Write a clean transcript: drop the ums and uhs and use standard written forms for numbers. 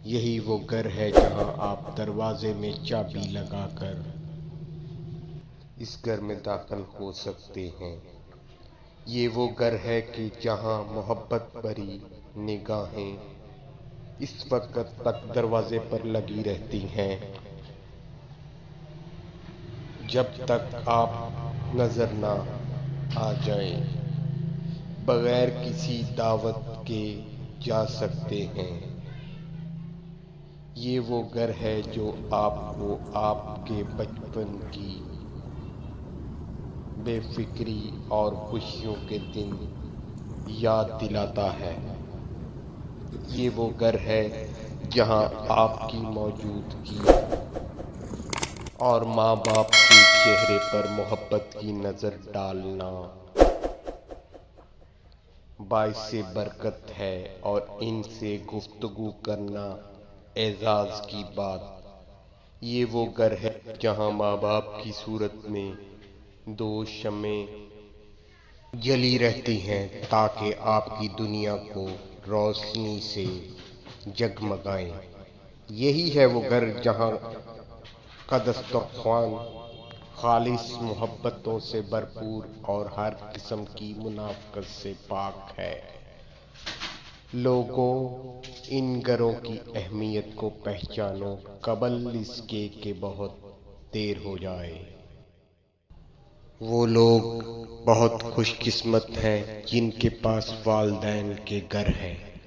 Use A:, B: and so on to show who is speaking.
A: یہی وہ گھر ہے جہاں آپ دروازے میں چابی لگا کر اس گھر میں داخل ہو سکتے ہیں۔ یہ وہ گھر ہے کہ جہاں محبت بھری نگاہیں اس وقت تک دروازے پر لگی رہتی ہیں جب تک آپ نظر نہ آ جائیں۔ بغیر کسی دعوت کے جا سکتے ہیں۔ یہ وہ گھر ہے جو آپ کو آپ کے بچپن کی بے فکری اور خوشیوں کے دن یاد دلاتا ہے۔ یہ وہ گھر ہے جہاں آپ کی موجودگی اور ماں باپ کے چہرے پر محبت کی نظر ڈالنا باعث برکت ہے اور ان سے گفتگو کرنا اعزاز کی بات۔ یہ وہ گھر ہے جہاں ماں باپ کی صورت میں دو شمعیں جلی رہتی ہیں تاکہ آپ کی دنیا کو روشنی سے جگمگائیں۔ یہی ہے وہ گھر جہاں کا دسترخوان خالص محبتوں سے بھرپور اور ہر قسم کی منافقت سے پاک ہے۔ لوگوں، ان گھروں کی اہمیت کو پہچانو قبل اس کے کہ بہت دیر ہو جائے۔ وہ لوگ بہت خوش قسمت ہیں جن کے پاس والدین کے گھر ہیں۔